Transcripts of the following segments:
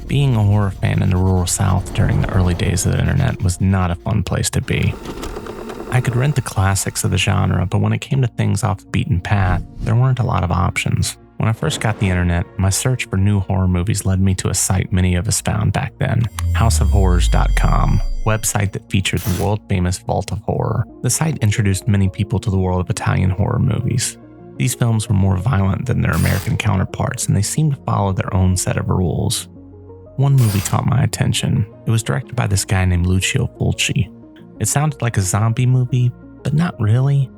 Being a horror fan in the rural South during the early days of the internet was not a fun place to be. I could rent the classics of the genre, but when it came to things off the beaten path, there weren't a lot of options. When I first got the internet, my search for new horror movies led me to a site many of us found back then, houseofhorrors.com, a website that featured the world-famous Vault of Horror. The site introduced many people to the world of Italian horror movies. These films were more violent than their American counterparts, and they seemed to follow their own set of rules. One movie caught my attention. It was directed by this guy named Lucio Fulci. It sounded like a zombie movie, but not really.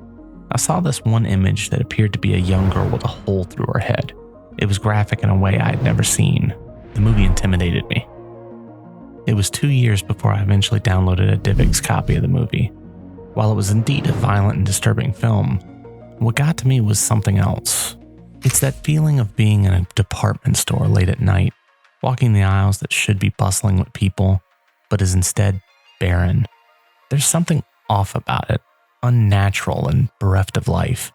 I saw this one image that appeared to be a young girl with a hole through her head. It was graphic in a way I had never seen. The movie intimidated me. It was 2 years before I eventually downloaded a DivX copy of the movie. While it was indeed a violent and disturbing film, what got to me was something else. It's that feeling of being in a department store late at night, walking the aisles that should be bustling with people, but is instead barren. There's something off about it, unnatural and bereft of life.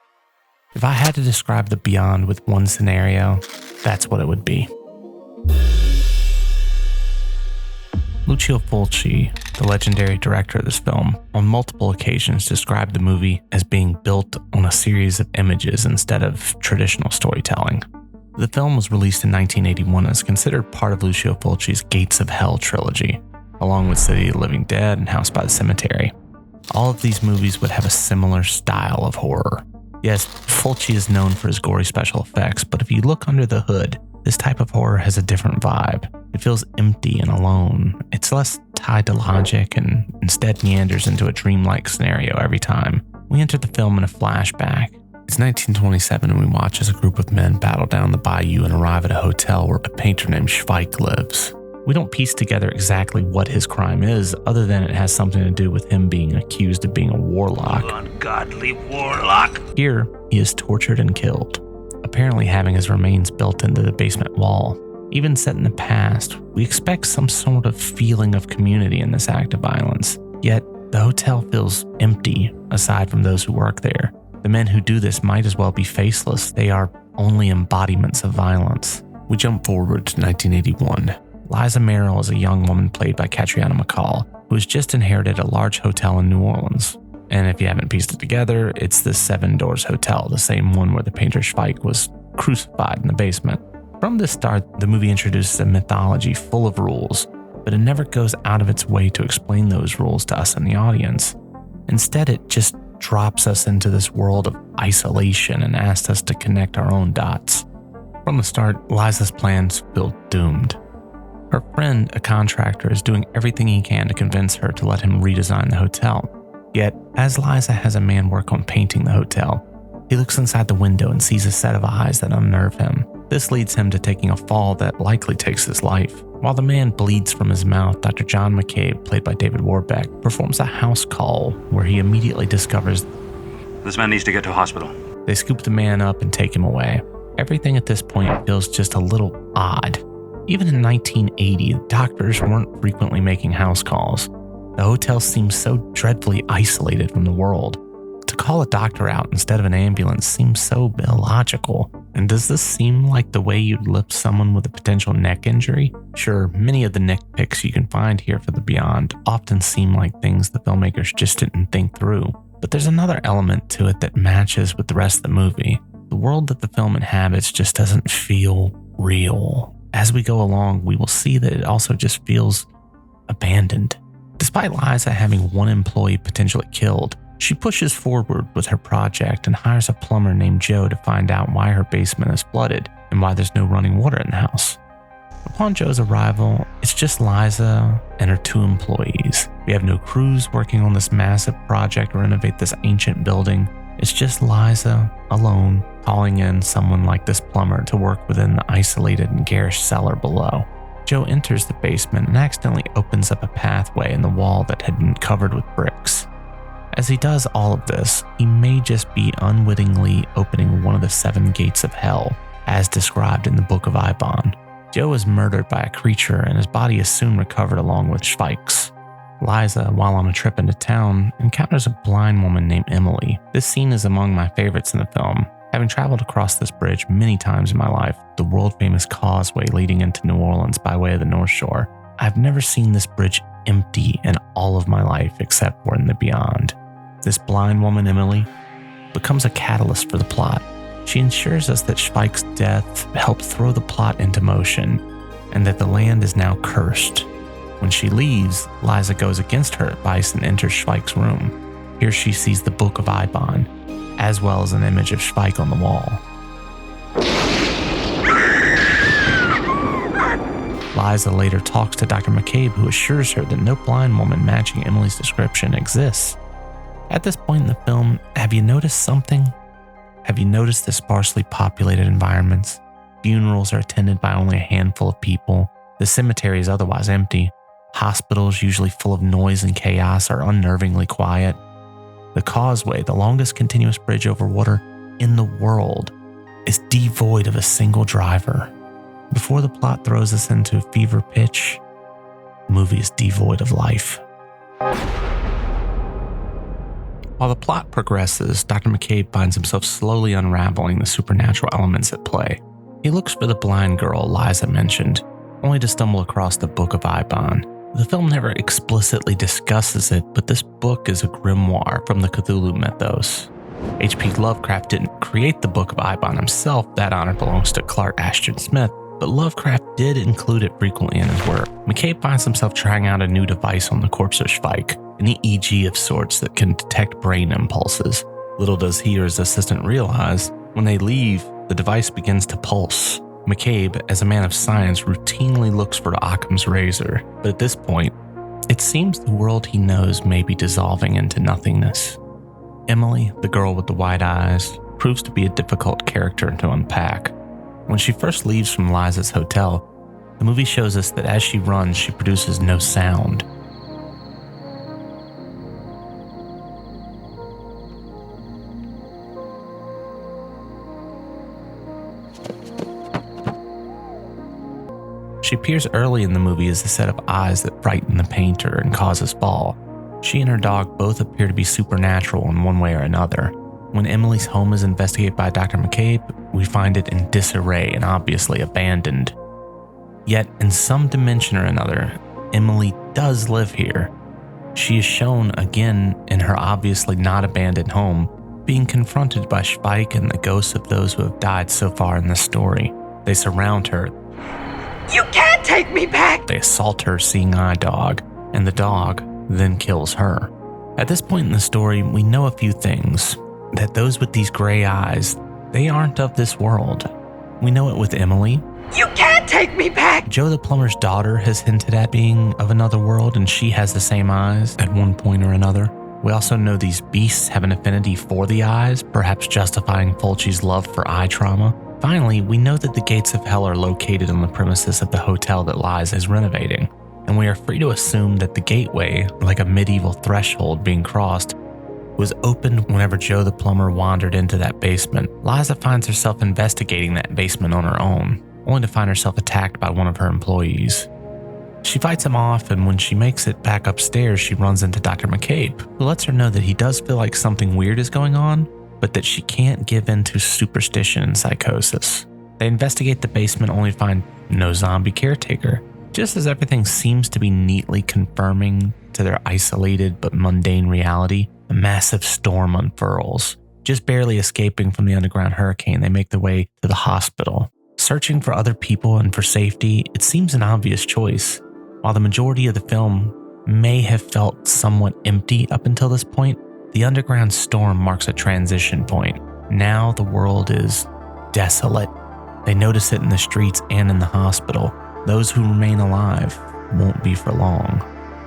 If I had to describe the Beyond with one scenario, that's what it would be. Lucio Fulci, the legendary director of this film, on multiple occasions described the movie as being built on a series of images instead of traditional storytelling. The film was released in 1981 and is considered part of Lucio Fulci's Gates of Hell trilogy, along with City of the Living Dead and House by the Cemetery. All of these movies would have a similar style of horror. Yes, Fulci is known for his gory special effects, but if you look under the hood, this type of horror has a different vibe. It feels empty and alone. It's less tied to logic and instead meanders into a dreamlike scenario every time. We enter the film in a flashback. It's 1927 and we watch as a group of men battle down the bayou and arrive at a hotel where a painter named Schweik lives. We don't piece together exactly what his crime is, other than it has something to do with him being accused of being a warlock. You ungodly warlock! Here, he is tortured and killed, apparently having his remains built into the basement wall. Even set in the past, we expect some sort of feeling of community in this act of violence. Yet, the hotel feels empty aside from those who work there. The men who do this might as well be faceless. They are only embodiments of violence. We jump forward to 1981. Liza Merrill is a young woman played by Catriona MacCall, who has just inherited a large hotel in New Orleans. And if you haven't pieced it together, it's the Seven Doors Hotel, the same one where the painter Schweik was crucified in the basement. From the start, the movie introduces a mythology full of rules, but it never goes out of its way to explain those rules to us in the audience. Instead, it just drops us into this world of isolation and asks us to connect our own dots. From the start, Liza's plans feel doomed. Her friend, a contractor, is doing everything he can to convince her to let him redesign the hotel. Yet, as Liza has a man work on painting the hotel, he looks inside the window and sees a set of eyes that unnerve him. This leads him to taking a fall that likely takes his life. While the man bleeds from his mouth, Dr. John McCabe, played by David Warbeck, performs a house call where he immediately discovers This man needs to get to a hospital. They scoop the man up and take him away. Everything at this point feels just a little odd. Even in 1980, doctors weren't frequently making house calls. The hotel seems so dreadfully isolated from the world. To call a doctor out instead of an ambulance seems so illogical. And does this seem like the way you'd lift someone with a potential neck injury? Sure, many of the nitpicks you can find here for the Beyond often seem like things the filmmakers just didn't think through. But there's another element to it that matches with the rest of the movie. The world that the film inhabits just doesn't feel real. As we go along, we will see that it also just feels abandoned. Despite Liza having one employee potentially killed, she pushes forward with her project and hires a plumber named Joe to find out why her basement is flooded and why there's no running water in the house. Upon Joe's arrival, it's just Liza and her 2 employees. We have no crews working on this massive project to renovate this ancient building. It's just Liza, alone, calling in someone like this plumber to work within the isolated and garish cellar below. Joe enters the basement and accidentally opens up a pathway in the wall that had been covered with bricks. As he does all of this, he may just be unwittingly opening one of the 7 gates of hell, as described in the Book of Ibon. Joe is murdered by a creature and his body is soon recovered along with Schweik's. Liza, while on a trip into town, encounters a blind woman named Emily. This scene is among my favorites in the film. Having traveled across this bridge many times in my life, the world-famous causeway leading into New Orleans by way of the North Shore, I've never seen this bridge empty in all of my life except for in the beyond. This blind woman, Emily, becomes a catalyst for the plot. She ensures us that Spike's death helped throw the plot into motion, and that the land is now cursed. When she leaves, Liza goes against her advice and enters Spike's room. Here she sees the Book of Eibon, as well as an image of Spike on the wall. Liza later talks to Dr. McCabe, who assures her that no blind woman matching Emily's description exists. At this point in the film, have you noticed something? Have you noticed the sparsely populated environments? Funerals are attended by only a handful of people. The cemetery is otherwise empty. Hospitals, usually full of noise and chaos, are unnervingly quiet. The causeway, the longest continuous bridge over water in the world, is devoid of a single driver. Before the plot throws us into fever pitch, the movie is devoid of life. While the plot progresses, Dr. McCabe finds himself slowly unraveling the supernatural elements at play. He looks for the blind girl Liza mentioned, only to stumble across the Book of Eibon. The film never explicitly discusses it, but this book is a grimoire from the Cthulhu mythos. H.P. Lovecraft didn't create the Book of Eibon himself, that honor belongs to Clark Ashton Smith, but Lovecraft did include it frequently in his work. McCabe finds himself trying out a new device on the corpse of Spike, an EEG of sorts that can detect brain impulses. Little does he or his assistant realize, when they leave, the device begins to pulse. McCabe, as a man of science, routinely looks for Occam's razor, but at this point, it seems the world he knows may be dissolving into nothingness. Emily, the girl with the wide eyes, proves to be a difficult character to unpack. When she first leaves from Liza's hotel, the movie shows us that as she runs, she produces no sound. She appears early in the movie as a set of eyes that frighten the painter and cause us fall. She and her dog both appear to be supernatural in one way or another. When Emily's home is investigated by Dr. McCabe, we find it in disarray and obviously abandoned. Yet, in some dimension or another, Emily does live here. She is shown again in her obviously not abandoned home, being confronted by Spike and the ghosts of those who have died so far in this story. They surround her. You can't take me back! They assault her seeing-eye dog, and the dog then kills her. At this point in the story, we know a few things. That those with these gray eyes, they aren't of this world. We know it with Emily. You can't take me back! Joe the plumber's daughter has hinted at being of another world, and she has the same eyes at one point or another. We also know these beasts have an affinity for the eyes, perhaps justifying Fulci's love for eye trauma. Finally, we know that the gates of hell are located on the premises of the hotel that Liza is renovating, and we are free to assume that the gateway, like a medieval threshold being crossed, was opened whenever Joe the plumber wandered into that basement. Liza finds herself investigating that basement on her own, only to find herself attacked by one of her employees. She fights him off, and when she makes it back upstairs, she runs into Dr. McCabe, who lets her know that he does feel like something weird is going on, but that she can't give in to superstition and psychosis. They investigate the basement only to find no zombie caretaker. Just as everything seems to be neatly confirming to their isolated but mundane reality, a massive storm unfurls. Just barely escaping from the underground hurricane, they make their way to the hospital. Searching for other people and for safety, it seems an obvious choice. While the majority of the film may have felt somewhat empty up until this point, the underground storm marks a transition point. Now the world is desolate. They notice it in the streets and in the hospital. Those who remain alive won't be for long.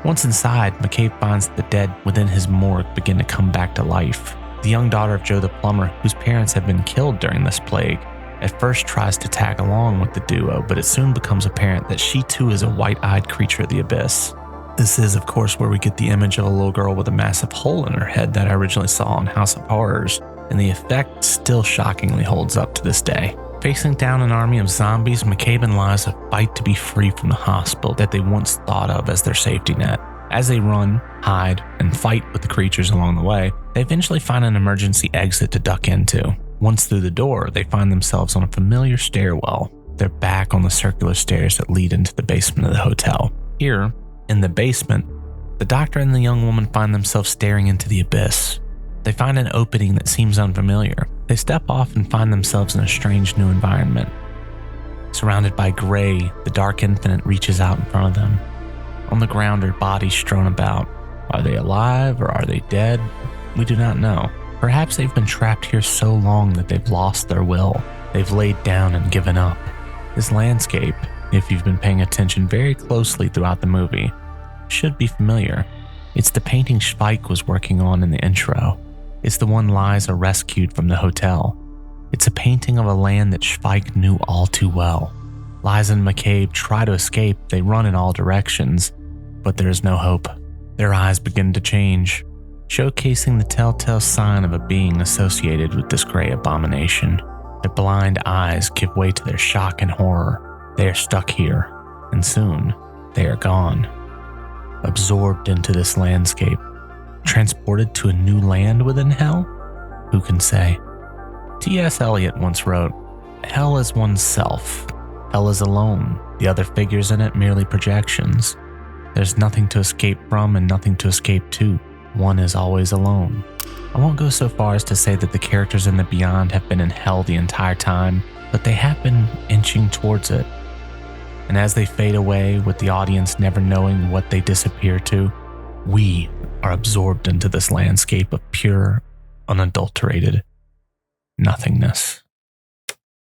Once inside, McCabe finds that the dead within his morgue begin to come back to life. The young daughter of Joe the plumber, whose parents have been killed during this plague, at first tries to tag along with the duo, but it soon becomes apparent that she too is a white-eyed creature of the abyss. This is, of course, where we get the image of a little girl with a massive hole in her head that I originally saw in House of Horrors, and the effect still shockingly holds up to this day. Facing down an army of zombies, McCabe and Liza fight to be free from the hospital that they once thought of as their safety net. As they run, hide, and fight with the creatures along the way, they eventually find an emergency exit to duck into. Once through the door, they find themselves on a familiar stairwell. They're back on the circular stairs that lead into the basement of the hotel. Here, in the basement, the doctor and the young woman find themselves staring into the abyss. They find an opening that seems unfamiliar. They step off and find themselves in a strange new environment. Surrounded by gray, the dark infinite reaches out in front of them. On the ground are bodies strewn about. Are they alive or are they dead? We do not know. Perhaps they've been trapped here so long that they've lost their will. They've laid down and given up. This landscape, if you've been paying attention very closely throughout the movie, should be familiar. It's the painting Spike was working on in the intro. It's the one Liza rescued from the hotel. It's a painting of a land that Spike knew all too well. Liza and McCabe try to escape. They run in all directions, but there is no hope. Their eyes begin to change, showcasing the telltale sign of a being associated with this gray abomination. Their blind eyes give way to their shock and horror. They are stuck here, and soon they are gone. Absorbed into this landscape, transported to a new land within hell? Who can say? T.S. Eliot once wrote, "Hell is oneself. Hell is alone. The other figures in it merely projections. There's nothing to escape from and nothing to escape to. One is always alone." I won't go so far as to say that the characters in the Beyond have been in hell the entire time, but they have been inching towards it. And as they fade away, with the audience never knowing what they disappear to, we are absorbed into this landscape of pure, unadulterated nothingness.